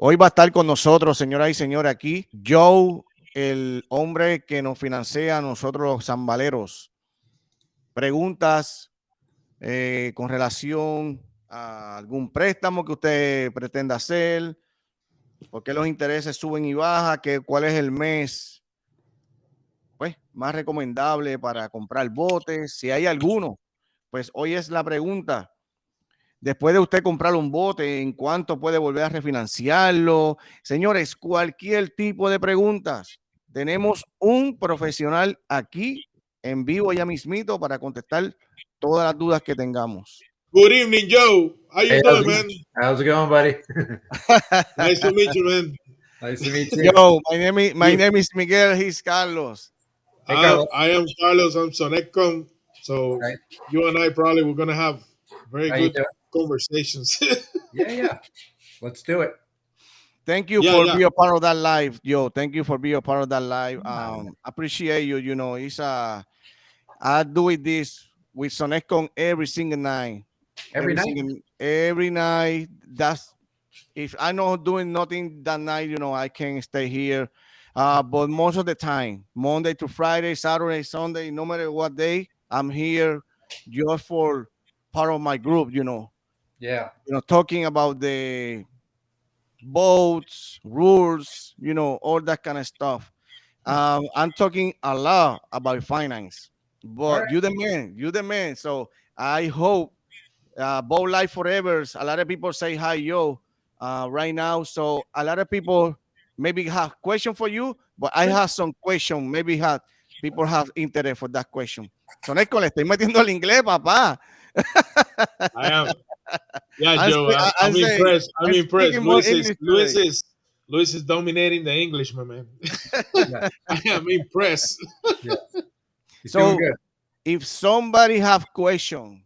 Hoy va a estar con nosotros, señoras y señores, aquí Joe, el hombre que nos financia a nosotros los sandbaleros. Preguntas con relación a algún préstamo que usted pretenda hacer, por qué los intereses suben y bajan, cuál es el mes pues, más recomendable para comprar botes, si hay alguno. Pues hoy es la pregunta. Después de usted comprar un bote, ¿en cuánto puede volver a refinanciarlo? Señores, cualquier tipo de preguntas. Tenemos un profesional aquí en vivo ya mismito para contestar todas las dudas que tengamos. Good evening, Joe. How you doing, man? How's it going, buddy? Nice to meet you, man. Nice to meet you. Yo, my name is Miguel. He's Carlos. Hey, Carlos. I am Carlos. I'm Sonecom. So Right. you and I probably we're gonna have very How you good doing? conversations. Yeah. Let's do it. Thank you for being a part of that live, yo. Thank you for being a part of that live. Appreciate you. You know, it's I do this with Sonecon every single night. Every night. That's if I'm not doing nothing that night, you know, I can stay here. But most of the time, Monday to Friday, Saturday, Sunday, no matter what day, I'm here just for part of my group, you know. Yeah. You know, talking about the boats, rules, you know, all that kind of stuff. I'm talking a lot about finance, but Right. you're the man. So I hope boat life forever. A lot of people say hi, yo, right now. So a lot of people maybe have question for you, but I have some question. Maybe people have interest for that question. So Neko, le estoy metiendo el inglés, papá. I am. Yeah, Joe. I'm impressed. I'm impressed. Luis is dominating the English, my man. I am impressed. Yeah. So if somebody have question,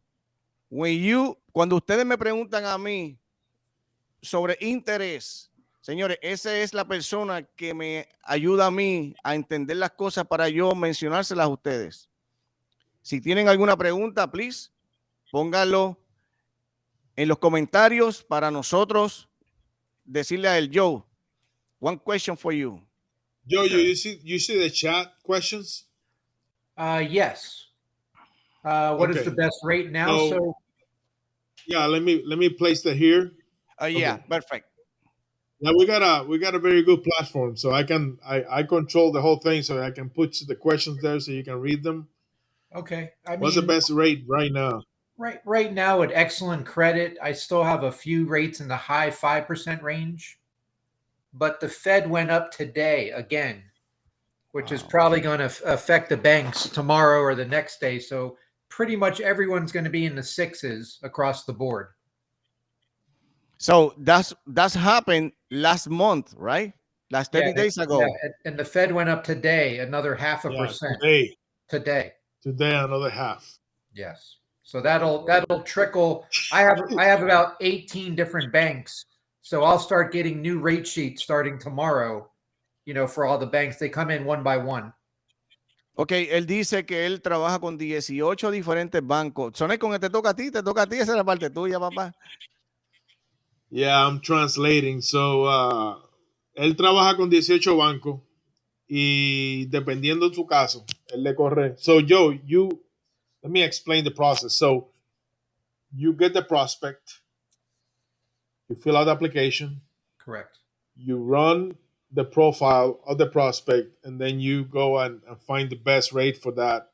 cuando ustedes me preguntan a mí sobre interés, señores, esa es la persona que me ayuda a mí a entender las cosas para yo mencionárselas a ustedes. Si tienen alguna pregunta, please, pónganlo en los comentarios para nosotros decirle a él, Joe, one question for you. Joe, you see the chat questions? Yes. What is the best rate now? So yeah, let me place that here. Yeah, perfect. Yeah, we got a very good platform, so I control the whole thing, so I can put the questions there, so you can read them. Okay. What's the best rate right now? Right now, at excellent credit, I still have a few rates in the high 5% range, but the Fed went up today again, which is probably going to affect the banks tomorrow or the next day. So pretty much everyone's going to be in the sixes across the board. So that's happened last month, right? Last 30 days ago. Yeah, and the Fed went up today another 0.5%. Today, another half. Yes. So that'll trickle. I have about 18 different banks. So I'll start getting new rate sheets starting tomorrow, you know, for all the banks. They come in one by one. Ok, él dice que él trabaja con 18 diferentes bancos. Sonecon, te toca a ti, esa es la parte tuya, papá. Yeah, I'm translating. So, él trabaja con 18 bancos y dependiendo de su caso, él le corre. So, Joe, let me explain the process. So, you get the prospect, you fill out the application. Correct. You run the profile of the prospect, and then you go and find the best rate for that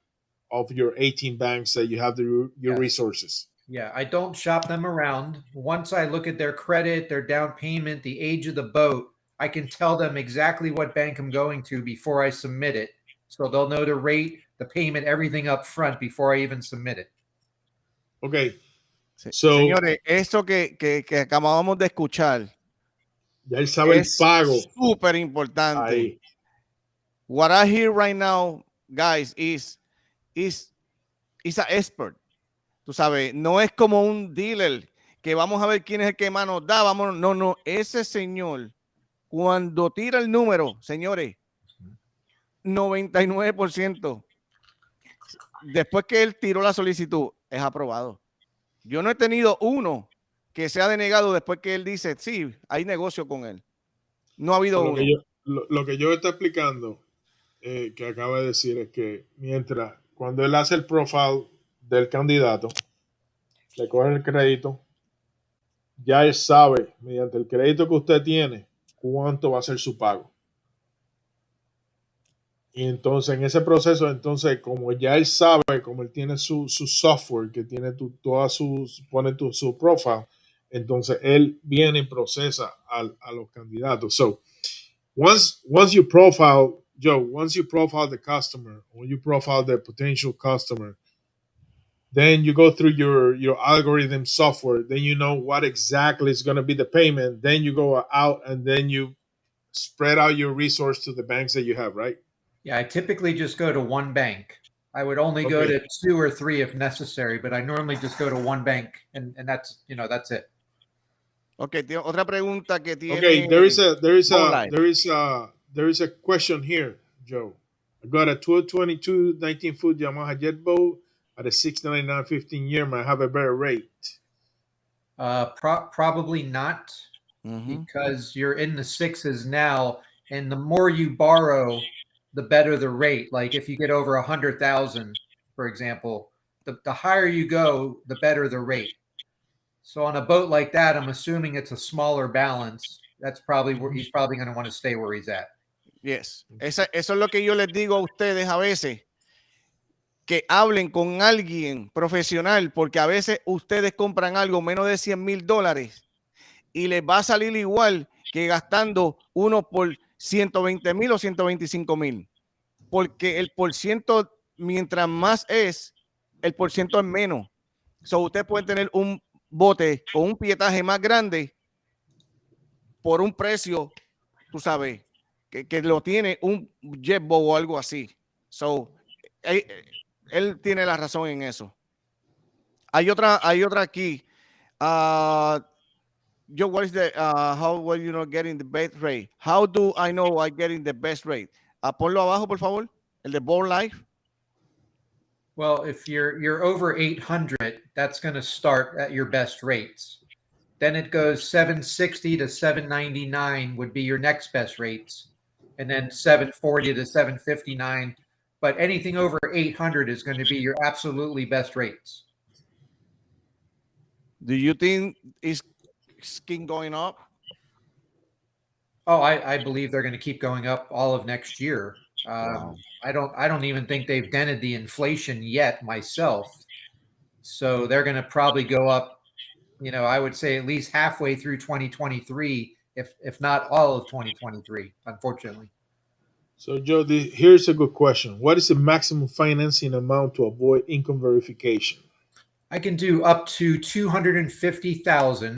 of your 18 banks that you have your resources. Yeah, I don't shop them around. Once I look at their credit, their down payment, the age of the boat, I can tell them exactly what bank I'm going to before I submit it. So they'll know the rate, the payment, everything up front before I even submit it. Okay. So, señores, esto que acabamos de escuchar, ya él sabe el pago. Súper importante. Ahí. What I hear right now, guys, is an expert. Tú sabes, no es como un dealer que vamos a ver quién es el que más nos da. No, ese señor, cuando tira el número, señores, 99%, después que él tiró la solicitud, es aprobado. Yo no he tenido uno que sea denegado después que él dice, sí, hay negocio con él. No ha habido Lo uno. que lo que yo está explicando, que acaba de decir, es que cuando él hace el profile del candidato, le coge el crédito, ya él sabe, mediante el crédito que usted tiene, cuánto va a ser su pago. Y entonces, en ese proceso, entonces, como ya él sabe, como él tiene su software, que tiene pone su profile, entonces él viene y procesa a los candidatos. So, once you profile, Joe, once you profile the customer, or you profile the potential customer, then you go through your algorithm software, then you know what exactly is going to be the payment, then you go out and then you spread out your resource to the banks that you have, right? Yeah, I typically just go to one bank. I would only go Okay. to 2 or 3 if necessary, but I normally just go to one bank, and that's, that's it. Ok, otra pregunta que tiene Okay, there is Bold Life. a question here, Joe. I got a 2022 19-foot Yamaha jet boat at a 699 15-year. Might have a better rate. Probably not, because you're in the sixes now, and the more you borrow, the better the rate. Like if you get over 100,000, for example, the higher you go, the better the rate. So on a boat like that, I'm assuming it's a smaller balance. That's probably where he's probably going to want to stay where he's at. Yes. Eso es lo que yo les digo a ustedes a veces, que hablen con alguien profesional, porque a veces ustedes compran algo menos de $100,000 y les va a salir igual que gastando uno por 120,000 o 125,000, porque el porciento, mientras más es, el porciento es menos. So, ustedes pueden tener un bote con un pietaje más grande por un precio, tú sabes, que lo tiene un jetboat o algo así. So, él tiene la razón en eso. Hay otra aquí. Joe, what is the how were you not getting the best rate? How do I know I'm getting the best rate? Ponlo abajo, por favor. El de Bold Life. Well, if you're over 800, that's going to start at your best rates. Then it goes 760 to 799 would be your next best rates, and then 740 to 759. But anything over 800 is going to be your absolutely best rates. Do you think it's skin going up? Oh, I believe they're going to keep going up all of next year. Wow. I don't even think they've dented the inflation yet myself. So they're going to probably go up, I would say at least halfway through 2023, if not all of 2023, unfortunately. So, Joe, here's a good question. What is the maximum financing amount to avoid income verification? I can do up to 250,000.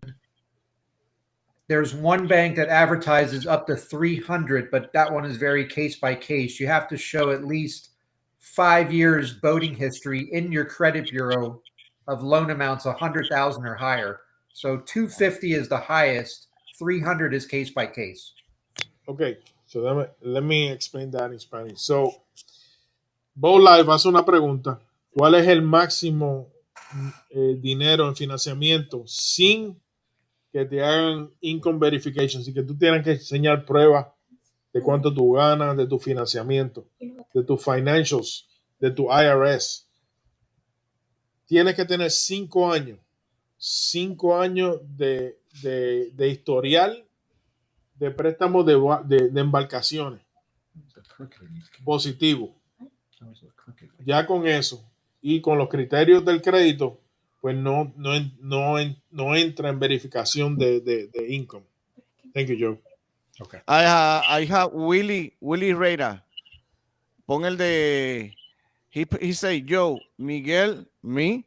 There's one bank that advertises up to 300, but that one is very case by case. You have to show at least 5 years boating history in your credit bureau of loan amounts 100,000 or higher. So 250 is the highest. 300 is case by case. Okay, so let me explain that in Spanish. So, Bow Life hace una pregunta. ¿Cuál es el máximo dinero en financiamiento sin que te hagan income verification? Así que tú tienes que enseñar pruebas de cuánto tú ganas, de tu financiamiento, de tus financials, de tu IRS. Tienes que tener 5 años. 5 años de historial de préstamos de embarcaciones positivo. Ya con eso y con los criterios del crédito, pues no entra en verificación de income. Thank you, Joe. Okay. I have Willy Reira. Pon el de he say, Joe, Miguel, me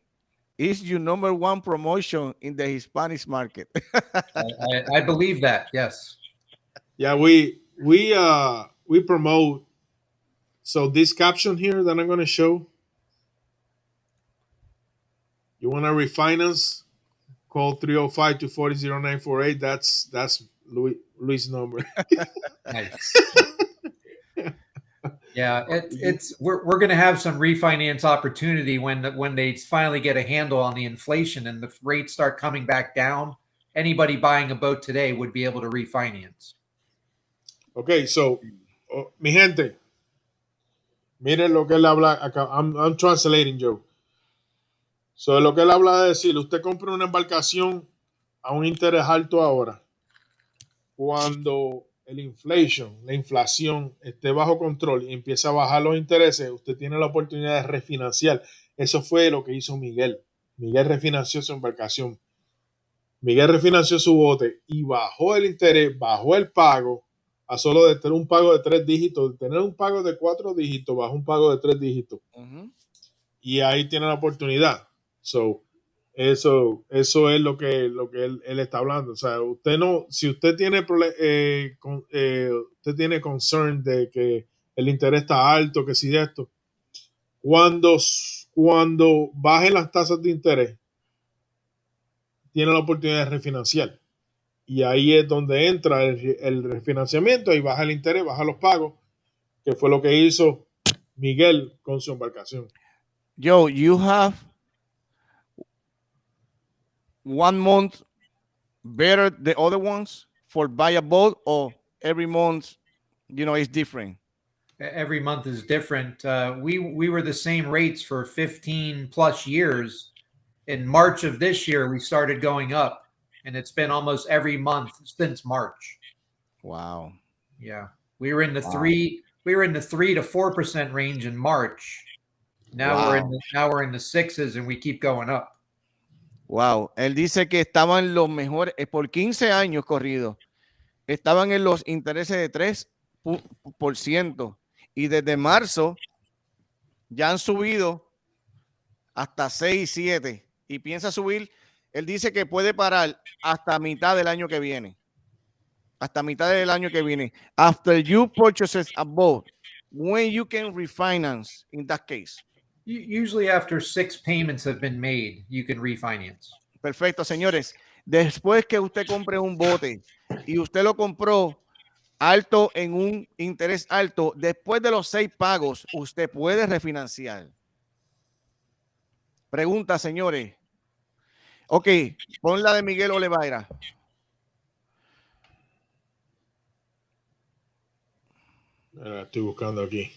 is your number one promotion in the Hispanic market. I believe that. Yes. Yeah, we promote. So this caption here that I'm going to show, you want to refinance, call 305-240-0948. That's Luis' number. Nice. Yeah, we're going to have some refinance opportunity when they finally get a handle on the inflation and the rates start coming back down. Anybody buying a boat today would be able to refinance. Ok, so, mi gente, miren lo que él habla acá. I'm translating, Joe. So, lo que él habla de decir, usted compra una embarcación a un interés alto ahora. Cuando la inflación esté bajo control y empieza a bajar los intereses, usted tiene la oportunidad de refinanciar. Eso fue lo que hizo Miguel. Miguel refinanció su embarcación. Miguel refinanció su bote y bajó el interés, bajó el pago a solo de tener un pago de 3 dígitos, de tener un pago de 4 dígitos, bajó un pago de 3 dígitos. Y ahí tiene la oportunidad. So, eso es lo que él está hablando. O sea, usted no, si usted tiene usted tiene concern de que el interés está alto, que si de esto, cuando bajen las tasas de interés, tiene la oportunidad de refinanciar. Y ahí es donde entra el refinanciamiento y baja el interés, baja los pagos, que fue lo que hizo Miguel con su embarcación. Joe, you have 1 month better the other ones for buy a boat, or every month, is different? Every month is different. We were the same rates for 15 plus years. In March of this year, we started going up, and it's been almost every month since March. Wow. Yeah, we were in the 3 to 4% range in March. Now we're in the sixes, and we keep going up. Wow. Él dice que estaban los mejores por 15 años corridos. Estaban en los intereses de 3% y desde marzo ya han subido hasta 6, 7 y piensa subir. Él dice que puede parar hasta mitad del año que viene. Hasta mitad del año que viene. After you purchases a boat, when you can refinance in that case. Usually after 6 payments have been made, you can refinance. Perfecto, señores. Después que usted compre un bote y usted lo compró alto en un interés alto, después de los 6 pagos, usted puede refinanciar. Pregunta, señores. Ok, pon la de Miguel Oliveira. La estoy buscando aquí.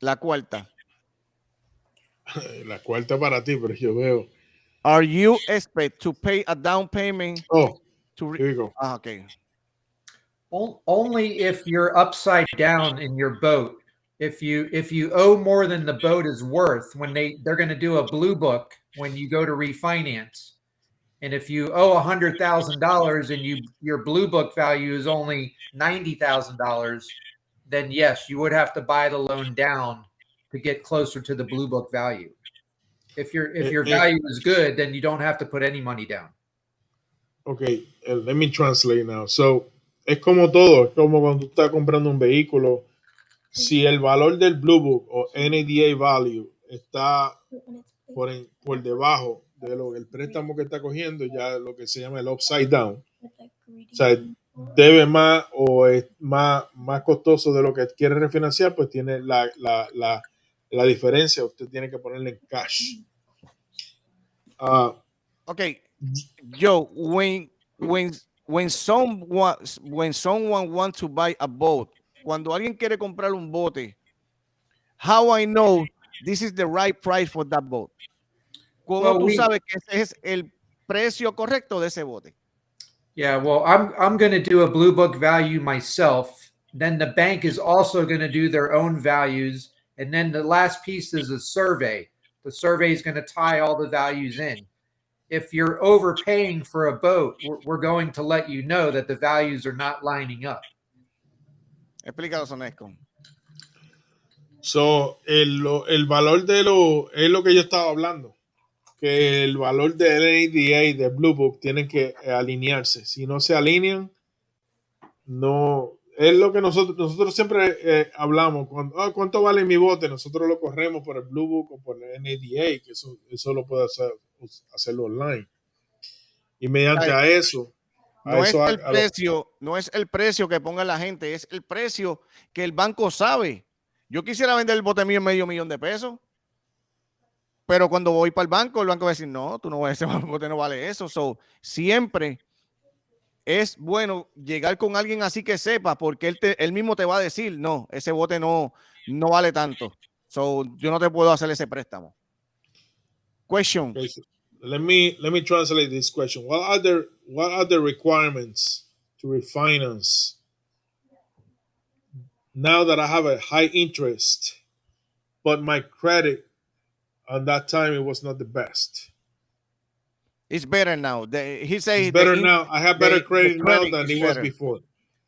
La cuarta. La cuarta para ti, pero yo veo. Are you expect to pay a down payment? Oh, here we go. Okay. Only if you're upside down in your boat. If you owe more than the boat is worth, when they're going to do a blue book when you go to refinance. And if you owe $100,000 and your blue book value is only $90,000, then yes, you would have to buy the loan down to get closer to the blue book value. If your value is good, then you don't have to put any money down. Okay, let me translate now. So, es como todo, es como cuando tú estás comprando un vehículo. Si el valor del Blue Book o NADA value está por debajo de el préstamo que está cogiendo, ya lo que se llama el upside down. O sea, debe más o es más costoso de lo que quiere refinanciar, pues tiene la diferencia, usted tiene que ponerle en cash. Okay, Joe, when someone wants to buy a boat, cuando alguien quiere comprar un bote, how I know this is the right price for that boat? ¿Cómo tú sabes que ese es el precio correcto de ese bote? Yeah, well, I'm going to do a blue book value myself. Then the bank is also going to do their own values, and then the last piece is a survey. The survey is going to tie all the values in. If you're overpaying for a boat, we're going to let you know that the values are not lining up. Explícalo, Sonesco. So, el valor de es lo que yo estaba hablando, que el valor del NADA y de Blue Book tienen que alinearse. Si no se alinean, no. Es lo que nosotros siempre hablamos. ¿Cuánto vale mi bote? Nosotros lo corremos por el Blue Book o por el NADA, que eso lo puede hacerlo online. Y mediante a eso. No es el precio que ponga la gente, es el precio que el banco sabe. Yo quisiera vender el bote mío en $500,000, pero cuando voy para el banco va a decir, no, tú no vas a ese bote, no vale eso. So, siempre es bueno llegar con alguien así que sepa, porque él mismo te va a decir, no, ese bote no vale tanto. So, yo no te puedo hacer ese préstamo. Question. Okay, so let me translate this question. What are the requirements to refinance now that I have a high interest, but my credit on that time it was not the best? It's better now. He It's says better now. I have better the credit now credit than is it was better. before.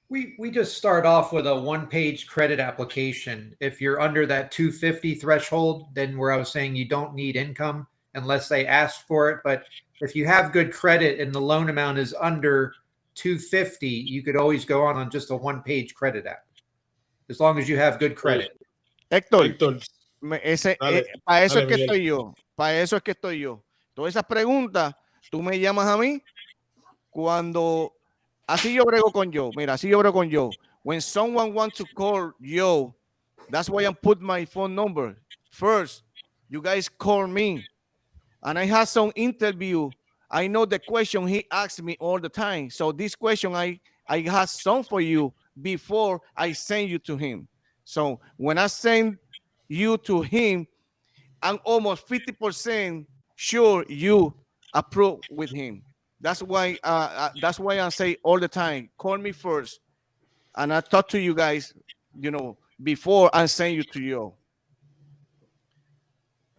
We just start off with a one-page credit application. If you're under that 250 threshold, then where I was saying you don't need income unless they ask for it. But if you have good credit and the loan amount is under 250, you could always go on just a one-page credit app, as long as you have good credit. Héctor, Héctor, para eso es dale, que Miguel. estoy yo. Para eso es que estoy yo. Todas esas preguntas, tú me llamas a mí cuando... Así yo brego con Joe. Mira, así yo brego con Joe. When someone wants to call Joe, that's why I put my phone number. First, you guys call me. And I had some interview. I know the question he asks me all the time. So this question, I have some for you before I send you to him. So when I send you to him, I'm almost 50% sure you approve with him. That's why I say all the time, call me first, and I talk to you guys, before I send you to you.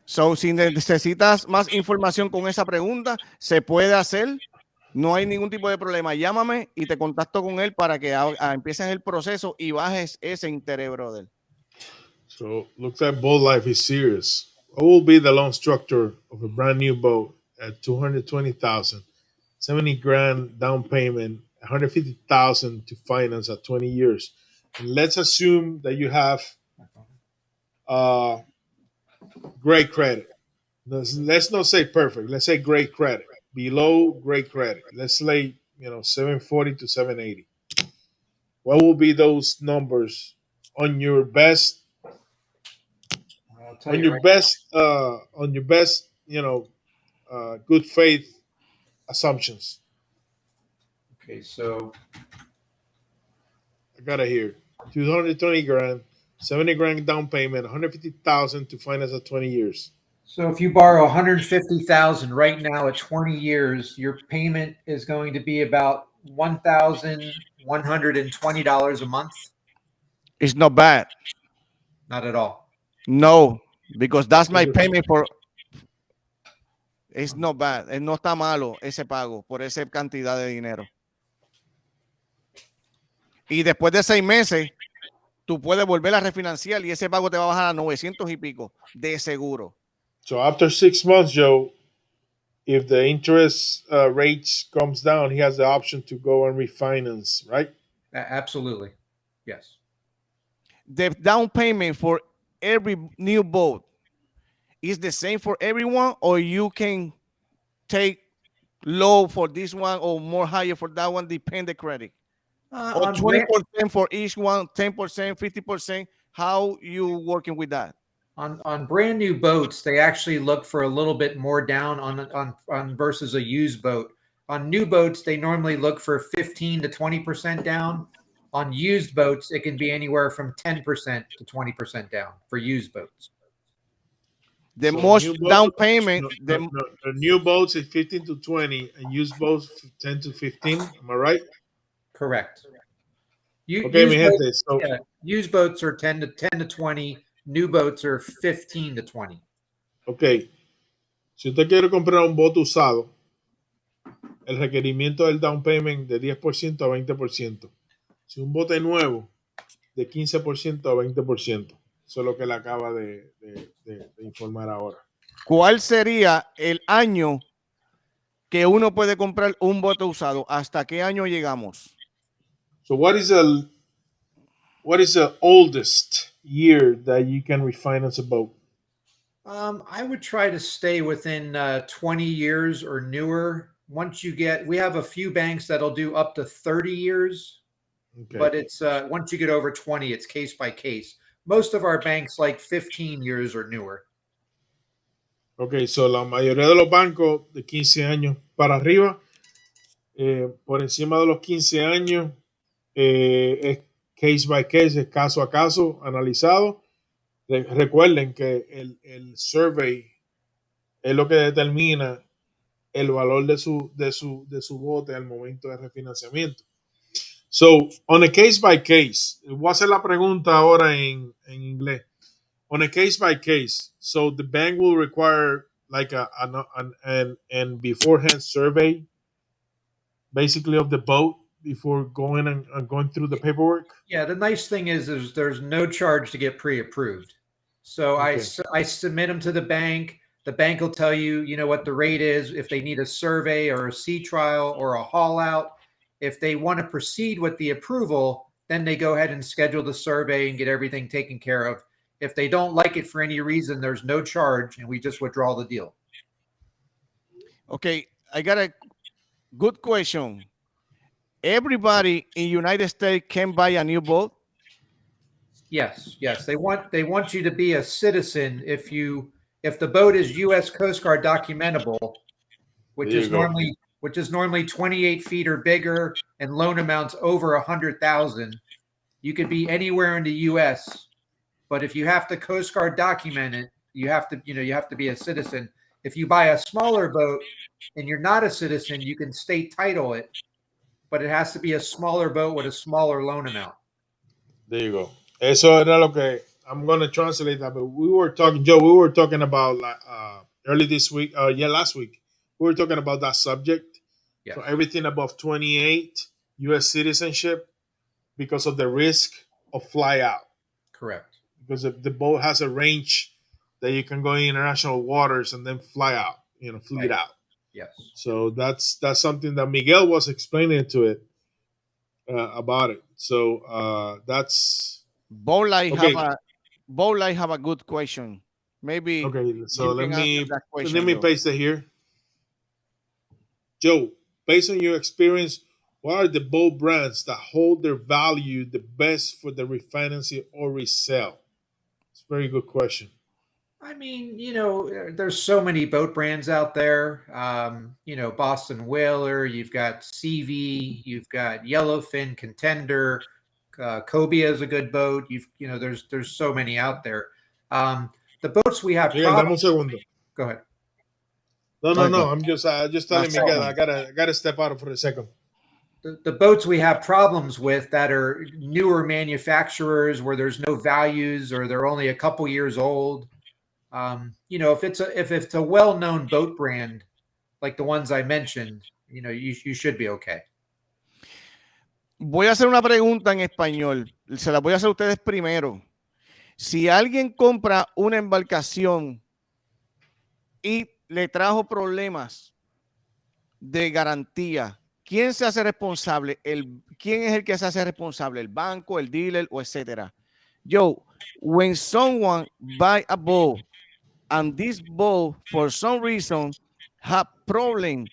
So, si necesitas más información con esa pregunta, se puede hacer. No hay ningún tipo de problema. Llámame y te contacto con él para que empieces el proceso y bajes ese interés, brother. So looks like boat life is serious. What will be the loan structure of a brand new boat at 220,000, 70 grand down payment, 150,000 to finance at 20 years? And let's assume that you have great credit. Let's not say perfect. Let's say great credit. Below great credit. Let's say 740 to 780. What will be those numbers on your best on your best good faith assumptions? Okay, so I got it here. 220 grand, 70 grand down payment, 150,000 to finance at 20 years. So if you borrow 150,000 right now at 20 years, your payment is going to be about $1,120 a month. It's not bad. Not at all. No, because that's my payment for. It's not bad. No está malo ese pago por esa cantidad de dinero. Y después de 6 meses, tú puedes volver a refinanciar y ese pago te va a bajar a 900 y pico de seguro. So after 6 months, Joe, if the interest rates comes down, he has the option to go and refinance, right? Absolutely. Yes. The down payment for every new boat is the same for everyone, or you can take low for this one or more higher for that one, depend the credit. Or 20% for each one, 10%, 50%. How you working with that? On brand new boats, they actually look for a little bit more down on versus a used boat. On new boats, they normally look for 15 to 20% down. On used boats, it can be anywhere from 10% to 20% down for used boats. The most down payment. The new boats is 15 to 20, and used boats 10 to 15. Am I right? Correct. Okay, mi gente. So used boats are 10 to 20. New boats are 15 to 20. Ok. Si usted quiere comprar un bote usado, el requerimiento del down payment de 10% a 20%. Si un bote nuevo, de 15% a 20%. Eso es lo que le acaba de informar ahora. ¿Cuál sería el año que uno puede comprar un bote usado? ¿Hasta qué año llegamos? So what is the oldest year that you can refinance a boat? I would try to stay within 20 years or newer. Once you we have a few banks that'll do up to 30 years, okay. But it's once you get over 20, it's case by case. Most of our banks like 15 years or newer. Ok, so la mayoría de los bancos de 15 años para arriba por encima de los 15 años, es case by case, es caso a caso, analizado. Recuerden que el survey es lo que determina el valor de su bote al momento de refinanciamiento. So, on a case by case, voy a hacer la pregunta ahora en inglés. On a case by case, so the bank will require like an beforehand survey, basically of the boat before going and going through the paperwork. Yeah, the nice thing is there's no charge to get pre-approved. So Okay. I submit them to the bank. The bank will tell you, you know, what the rate is, if they need a survey or a sea trial or a haul out. If they want to proceed with the approval, then they go ahead and schedule the survey and get everything taken care of. If they don't like it for any reason, there's no charge and we just withdraw the deal. Okay, I got a good question. Everybody in United States can buy a new boat? Yes, yes. They want you to be a citizen if the boat is U.S. Coast Guard documentable, which is normally 28 feet or bigger and loan amounts over 100,000. You could be anywhere in the U.S., but if you have to Coast Guard document it, you have to be a citizen. If you buy a smaller boat and you're not a citizen, you can state title it, but it has to be a smaller boat with a smaller loan amount. There you go. Eso era lo que I'm going to translate that. But we were talking, Joe. We were talking about early this week. Last week we were talking about that subject. Yes. So everything above 28 U.S. citizenship because of the risk of fly out. Correct. Because the boat has a range that you can go in international waters and then fly out. Fleet Right. out. Yes. So that's something that Miguel was explaining to it about it. So that's Boat Life okay. have a good question. Maybe Okay, so you let can answer me that question, Joe. paste it here. Joe, based on your experience, what are the boat brands that hold their value the best for the refinancing or resale? It's a very good question. I mean, there's so many boat brands out there. Boston Whaler, you've got CV, you've got Yellowfin, Contender, Cobia is a good boat. There's so many out there. The boats we have Miguel, dame un problems. segundo. Go ahead. No. I'm just telling Miguel. I gotta step out for a second. The boats we have problems with that are newer manufacturers where there's no values or they're only a couple years old. If it's a well-known boat brand like the ones I mentioned, you should be okay. Voy a hacer una pregunta en español. Se la voy a hacer a ustedes primero. Si alguien compra una embarcación y le trajo problemas de garantía, ¿quién se hace responsable? ¿Quién es el que se hace responsable? ¿El banco, el dealer o etcétera? Yo, when someone buy a boat and this boat for some reason have problem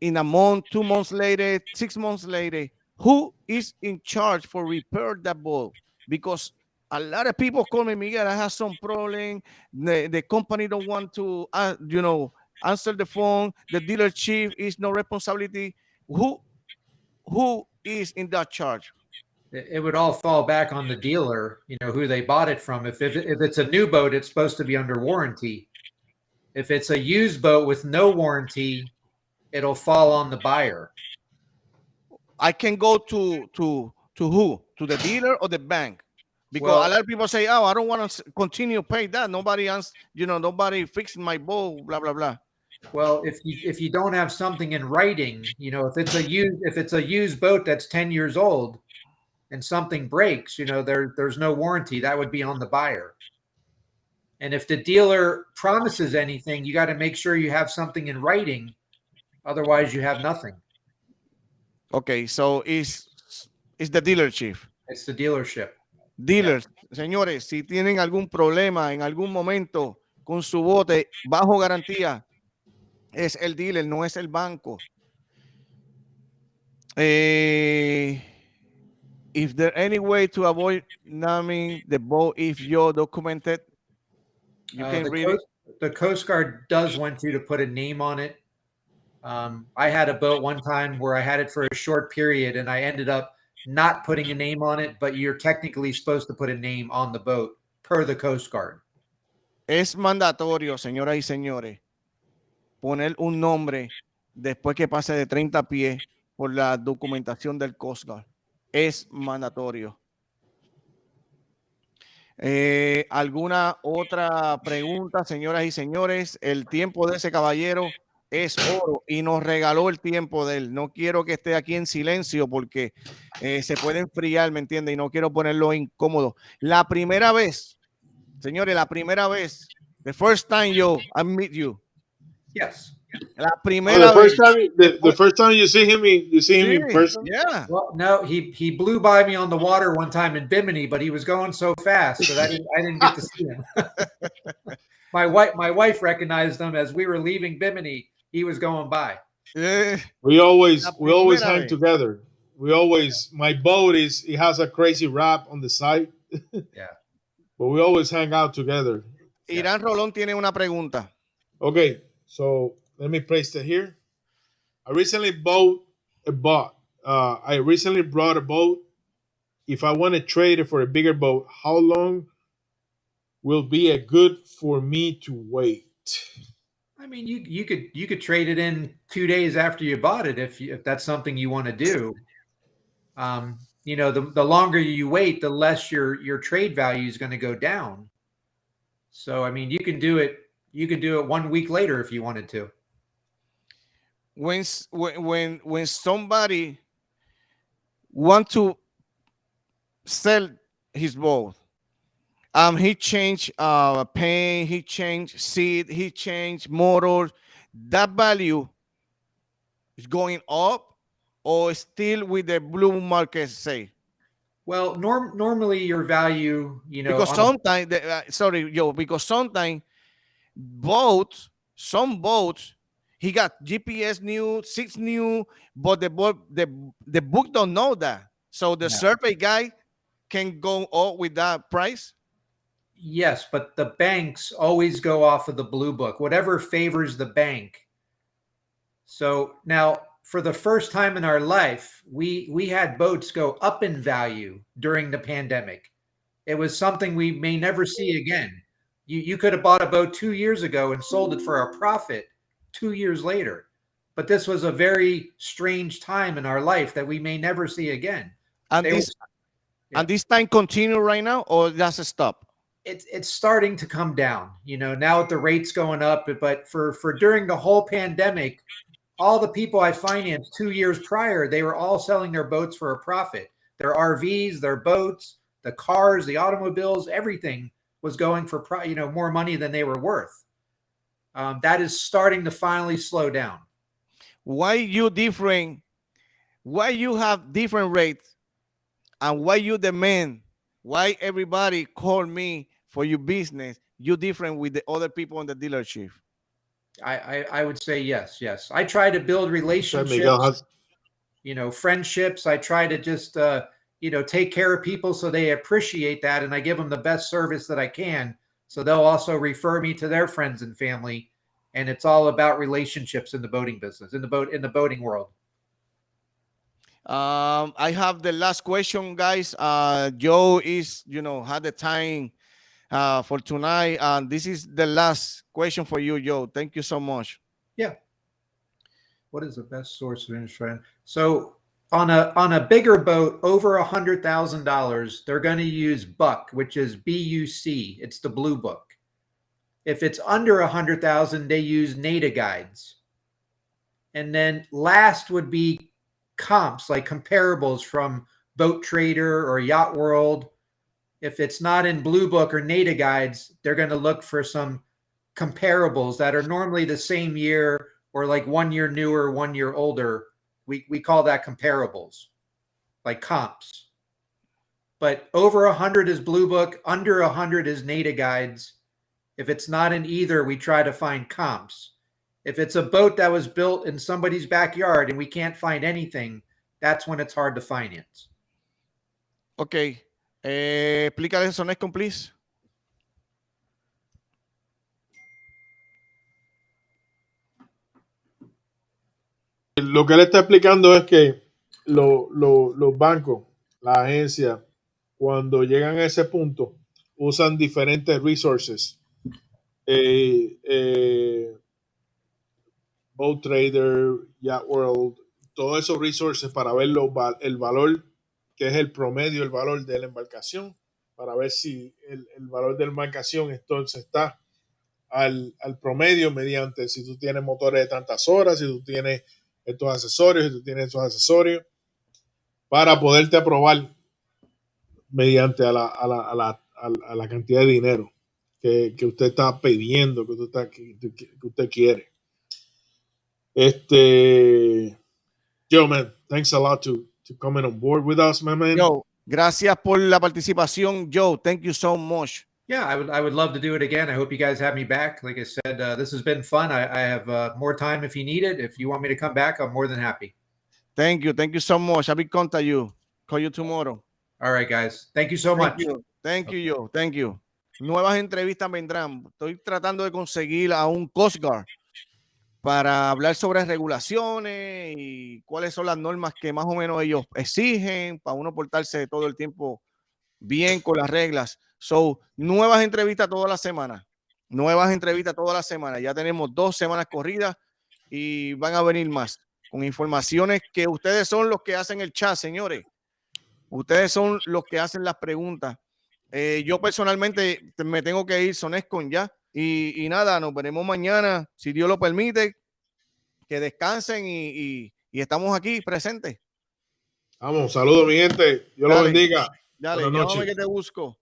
in a month, 2 months later, 6 months later, who is in charge for repair that boat? Because a lot of people call me, Miguel, I have some problem. The company don't want to, answer the phone. The dealer chief is no responsibility. Who is in that charge? It would all fall back on the dealer, who they bought it from. If it's a new boat, it's supposed to be under warranty. If it's a used boat with no warranty, it'll fall on the buyer. I can go to who? To the dealer or the bank? Because a lot of people say, "Oh, I don't want to continue paying that. Nobody else, nobody fixed my boat, blah blah blah." Well, if you don't have something in writing, if it's a used boat that's 10 years old and something breaks, there's no warranty. That would be on the buyer. And if the dealer promises anything, you got to make sure you have something in writing. Otherwise, you have nothing. Okay, so it's the dealer chief. It's the dealership. Dealers, señores, si tienen algún problema en algún momento con su bote bajo garantía, es el dealer, no es el banco. If there any way to avoid naming the boat if you're documented, you can read it. The Coast Guard does want you to put a name on it. I had a boat one time where I had it for a short period and I ended up not putting a name on it, but you're technically supposed to put a name on the boat per the Coast Guard. Es mandatorio, señoras y señores, poner un nombre después que pase de 30 pies por la documentación del Coast Guard. Es mandatorio. ¿Alguna otra pregunta, señoras y señores? El tiempo de ese caballero es oro y nos regaló el tiempo de él. No quiero que esté aquí en silencio porque se puede enfriar, ¿me entiende? Y no quiero ponerlo incómodo. La primera vez, señores, la primera vez, the first time I meet you. Yes. La primera the first vez. time, the first time you see him, in person. Yeah. Well, no, he blew by me on the water one time in Bimini, but he was going so fast that I didn't get to see him. My wife recognized him as we were leaving Bimini. He was going by. We always hang together. My boat it has a crazy wrap on the side. Yeah. But we always hang out together. Irán Rolón tiene una pregunta. Okay, so let me place it here. I recently bought a boat. I recently brought a boat. If I want to trade it for a bigger boat, how long will be a good for me to wait? I mean, you could trade it in 2 days after you bought it if that's something you want to do. The longer you wait, the less your trade value is going to go down. So, I mean, you can do it 1 week later if you wanted to. When somebody want to sell his boat, he changed paint, he changed seat, he changed motor, that value is going up or still with the blue market say? Well, normally your value, because sometimes because sometimes some boats he got GPS new, 6 new, but the book don't know that. So the survey guy can go up with that price. Yes, but the banks always go off of the blue book, whatever favors the bank. So now, for the first time in our life, we had boats go up in value during the pandemic. It was something we may never see again. You could have bought a boat 2 years ago and sold it for a profit 2 years later. But this was a very strange time in our life that we may never see again. And this time continue right now, or does it stop? It's starting to come down, now with the rates going up. But for during the whole pandemic, all the people I financed 2 years prior, they were all selling their boats for a profit. Their RVs, their boats, the cars, the automobiles, everything was going for more money than they were worth. That is starting to finally slow down. Why you different? Why you have different rates, and why you demand? Why everybody call me for your business? You different with the other people in the dealership? I would say yes. I try to build relationships, friendships. I try to just take care of people so they appreciate that, and I give them the best service that I can, so they'll also refer me to their friends and family. And it's all about relationships in the boating business, in the boating world. I have the last question, guys. Joe is had the time for tonight, and this is the last question for you, Joe. Thank you so much. Yeah. What is the best source of interest? So on a bigger boat over $100,000, they're going to use Buck, which is BUC. It's the blue book. If it's under 100,000, they use NADA guides. And then last would be comps, like comparables from Boat Trader or Yacht World. If it's not in Blue Book or NADA guides, they're going to look for some comparables that are normally the same year or like 1 year newer, 1 year older. We call that comparables, like comps. But over 100 is Blue Book, under 100 is NADA guides. If it's not in either, we try to find comps. If it's a boat that was built in somebody's backyard and we can't find anything, that's when it's hard to finance. Okay. Explícale eso, Nescom, please. Lo que él está explicando es que los bancos, la agencia, cuando llegan a ese punto, usan diferentes resources. Boat Trader, Yacht World, todos esos resources para ver el valor, que es el promedio, el valor de la embarcación, para ver si el valor de la embarcación entonces está al promedio mediante si tú tienes motores de tantas horas, si tú tienes estos accesorios, si tú tienes estos accesorios, para poderte aprobar mediante a la cantidad de dinero que usted está pidiendo, que usted quiere. Joe, man, thanks a lot to coming on board with us, my man. Joe, gracias por la participación, Joe. Thank you so much. Yeah, I would love to do it again. I hope you guys have me back. Like I said, this has been fun. I have more time if you need it. If you want me to come back, I'm more than happy. Thank you so much. I will contact you. Call you tomorrow. All right, guys. Thank you so much. Thank you, Joe. Thank you. Nuevas entrevistas vendrán. Estoy tratando de conseguir a un Coast Guard para hablar sobre regulaciones y cuáles son las normas que más o menos ellos exigen para uno portarse todo el tiempo bien con las reglas. So, nuevas entrevistas toda la semana. Nuevas entrevistas toda la semana. Ya tenemos 2 semanas corridas y van a venir más con informaciones que ustedes son los que hacen el chat, señores. Ustedes son los que hacen las preguntas. Yo personalmente me tengo que ir, Sonescon ya. Y nada, nos veremos mañana, si Dios lo permite. Que descansen y estamos aquí presentes. Vamos, saludos, mi gente. Dios lo bendiga. Dale, Buenas noches. llámame que te busco.